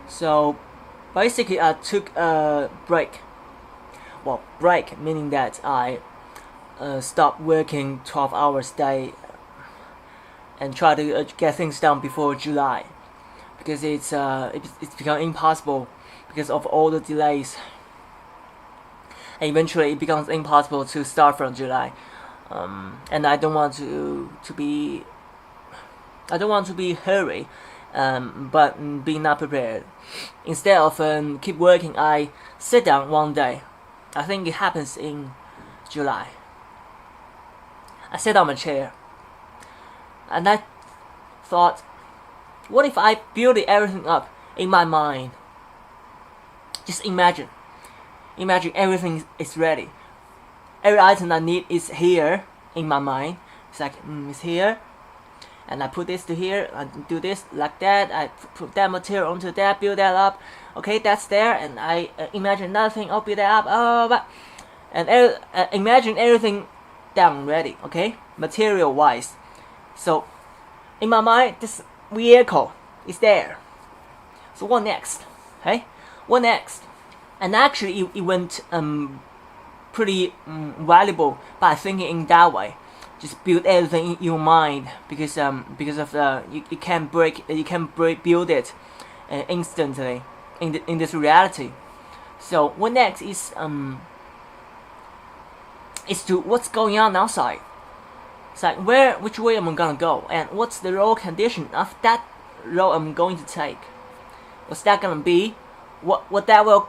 So basically, I took a break. Well, break meaning that I stopped working 12 hours a day and try to get things done before July, because it's become impossible because of all the delays. And eventually, it becomes impossible to start from July. And I don't want to be hurry, but be not prepared. Instead of keep working, I sit down one day. I think it happens in July. I sat on my chair, and I thought, what if I build everything up in my mind? Just imagine everything is ready. Every item I need is here in my mind. It's like, it's here, and I put this to here, I do this like that, I put that material onto that, build that up. Okay, that's there, and I imagine another thing, I'll build that up, and imagine everything done, ready, okay, material wise. So, in my mind, this vehicle is there. So what next? Hey, what next? And actually, it went pretty valuable by thinking in that way. Just build everything in your mind, because of the you can't build it instantly in this reality. So what next is to what's going on outside. It's like which way am I gonna go, and what's the road condition of that road I'm going to take. What's that gonna be? What that will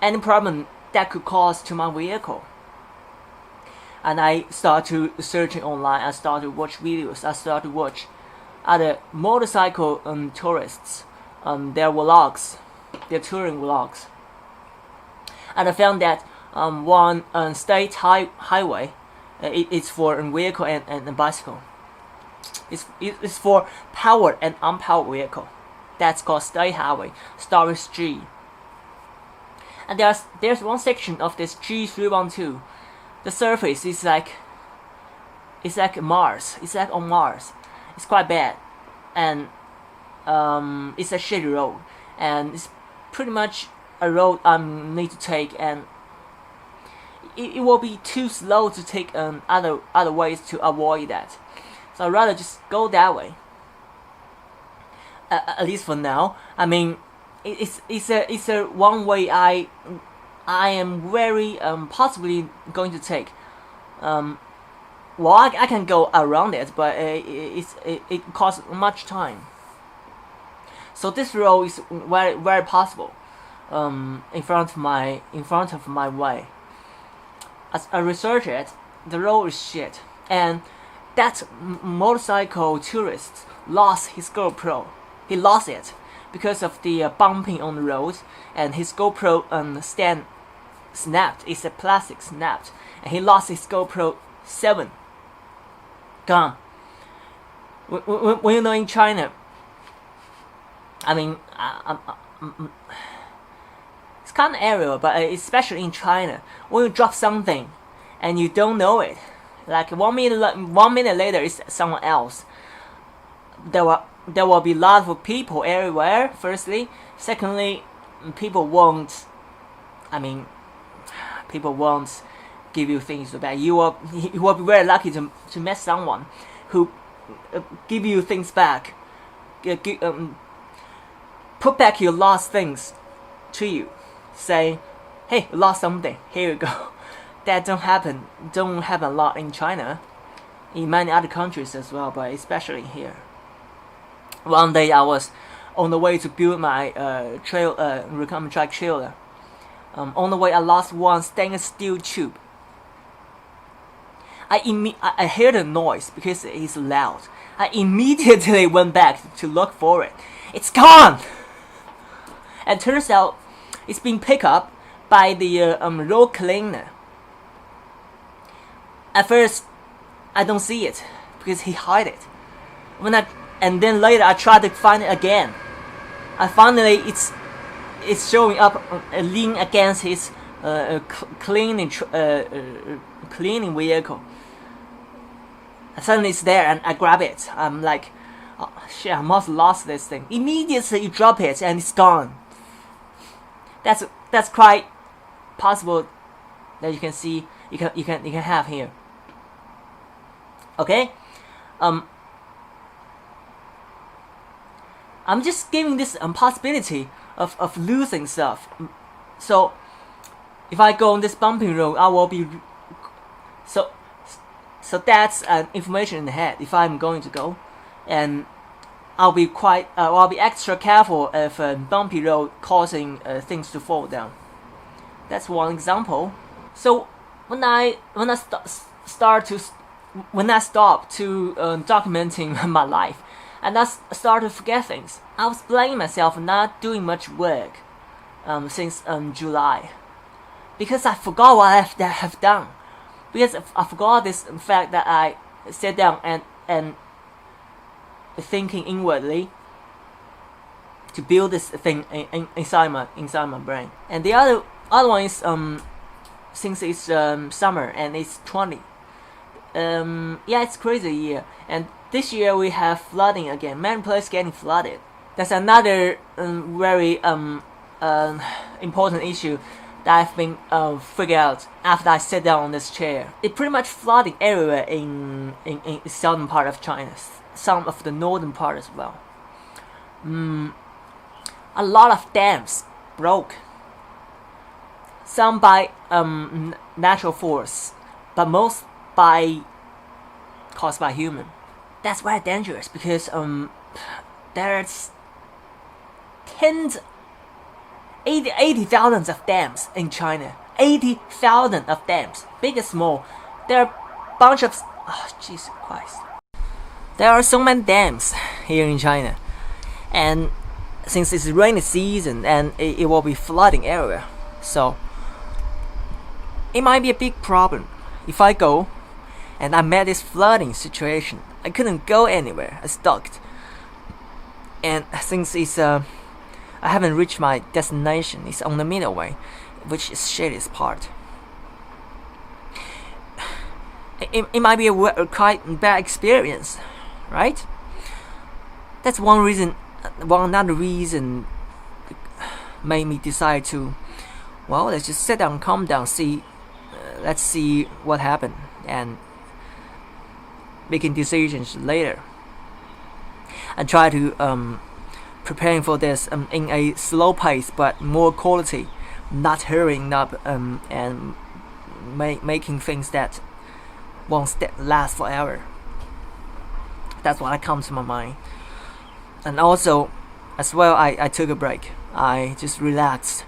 any problem that could cause to my vehicle. And I start to searching online. I start to watch videos. I start to watch other motorcycle tourists, their vlogs, their touring vlogs. And I found that one state highway, it's for a vehicle and a bicycle. It's for powered and unpowered vehicle. That's called state highway. Start with G. And there's one section of this G312. The surface is like Mars. It's like on Mars. It's quite bad, and it's a shitty road, and it's pretty much a road I need to take, and it will be too slow to take other ways to avoid that. So I'd rather just go that way. At least for now. I mean, it's a one way I am very possibly going to take. Well, I can go around it, but it costs much time. So this road is very possible. In front of my way. As I research it, the road is shit, and that motorcycle tourist lost his GoPro. He lost it because of the bumping on the road, and his GoPro stand snapped. It's a plastic snapped, and he lost his GoPro 7. Gone. When you know, in China, I mean, it's kind of aerial, but especially in China, when you drop something and you don't know it, like 1 minute later, it's someone else. There will be a lot of people everywhere. Firstly, secondly, people won't give you things back. You will be very lucky to meet someone who give you things back, put back your lost things to you, say, hey, you lost something, here you go. That don't happen a lot in China, in many other countries as well, but especially here. One day I was on the way to build my recombinant track trailer. On the way I lost one stainless steel tube. I heard the noise because it's loud. I immediately went back to look for it. It's gone! And turns out it's been picked up by the road cleaner. At first, I don't see it because he hid it. And then later I tried to find it again. It's showing up leaning against his cleaning vehicle. And suddenly it's there, and I grab it. I'm like, Oh, shit, I almost lost this thing. Immediately you drop it and it's gone. That's quite possible that you can see. You can have here. Okay, I'm just giving this possibility of losing stuff. So if I go on this bumping road, I will be so that's information in the head if I'm going to go, and I'll be extra careful of a bumpy road causing things to fall down. That's one example. So when I stop to documenting my life, and I start to forget things, I was blaming myself for not doing much work since July, because I forgot what I have done. Because I forgot this fact that I sat down and thinking inwardly to build this thing inside my brain. And the other one is since it's summer and it's 20. Yeah, it's crazy year, and this year we have flooding again. Many places getting flooded. That's another very important issue that I've been figured out after I sat down on this chair. It's pretty much flooding everywhere in the southern part of China, some of the northern part as well. A lot of dams broke. Some by natural force, but most caused by human. That's very dangerous because there's 80,000 of dams in China. 80,000 of dams, big and small. There are a bunch of Jesus Christ. There are so many dams here in China, and since it's rainy season and it will be flooding everywhere, so it might be a big problem if I go and I met this flooding situation. I couldn't go anywhere. I stuck. And since it's I haven't reached my destination, it's on the middle way, which is shittiest part. It might be a quite bad experience, right? That's one reason. Another reason made me decide to, well, let's just sit down, calm down, let's see what happened, and making decisions later, and try to preparing for this in a slow pace but more quality, not hurrying up and making things that won't last forever. That's what comes to my mind. And also, as well, I took a break. I just relaxed,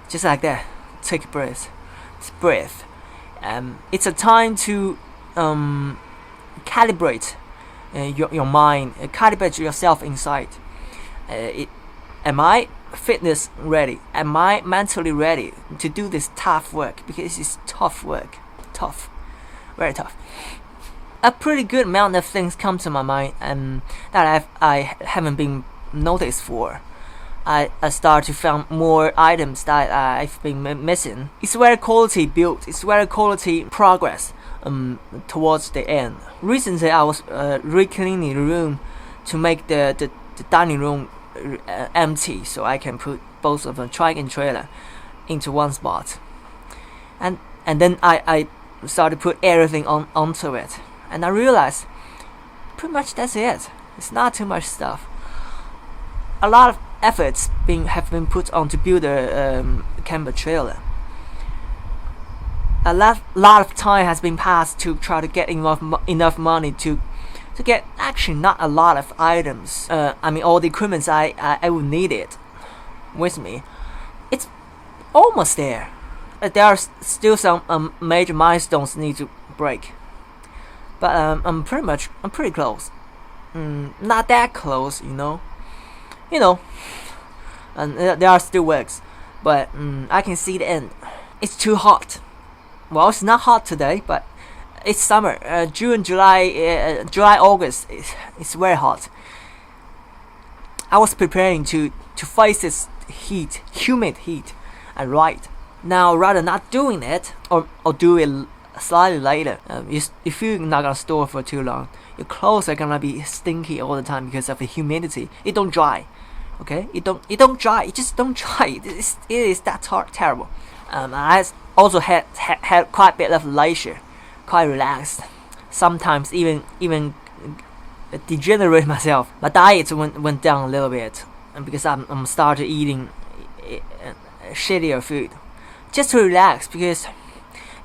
just like that. Take a breath. Breathe. It's a time to calibrate your mind, calibrate yourself inside. Am I fitness ready? Am I mentally ready to do this tough work? Because it's tough work, tough, very tough. A pretty good amount of things come to my mind, and that I haven't been noticed for. I start to find more items that I've been missing. It's very quality build. It's very quality progress towards the end. Recently, I was re-cleaning the room to make the dining room empty, so I can put both of the trike and trailer into one spot. And then I started to put everything onto it, and I realized pretty much that's it. It's not too much stuff. A lot of efforts have been put on to build a camper trailer. A lot of time has been passed to try to get enough money to get actually not a lot of items. I mean, all the equipment I would need it with me. It's almost there. There are still some major milestones need to break, but I'm pretty close. Not that close, you know. And there are still works, but I can see the end. It's too hot. Well, it's not hot today, but it's summer. June, July, August. It's very hot. I was preparing to face this heat, humid heat, and right now rather not doing it or do it slightly later, if you're not gonna store for too long, your clothes are gonna be stinky all the time because of the humidity. It don't dry, okay? It don't dry. It just don't dry. It is that terrible. I also had quite a bit of leisure, quite relaxed. Sometimes even degenerate myself. My diet went down a little bit, and because I'm started eating shittier food, just to relax, because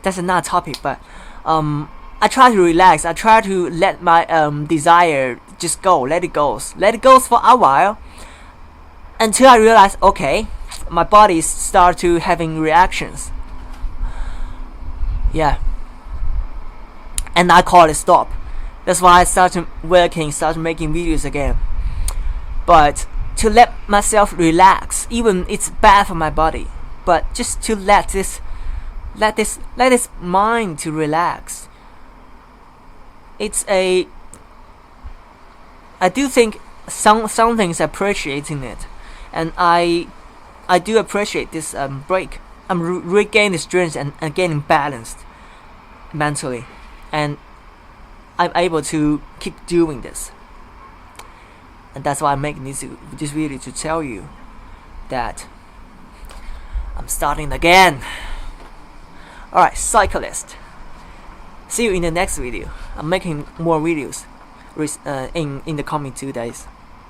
that's another topic. But I try to relax. I try to let my desire just go, let it go for a while, until I realize, okay, my body start to having reactions. Yeah, and I call it stop. That's why I started working, started making videos again. But to let myself relax, even it's bad for my body, but just to let this mind to relax. I do think some things appreciating it, and I do appreciate this break. I'm regaining strength and getting balanced mentally, and I'm able to keep doing this. And that's why I'm making this video, to tell you that I'm starting again. Alright, cyclist. See you in the next video. I'm making more videos in the coming 2 days.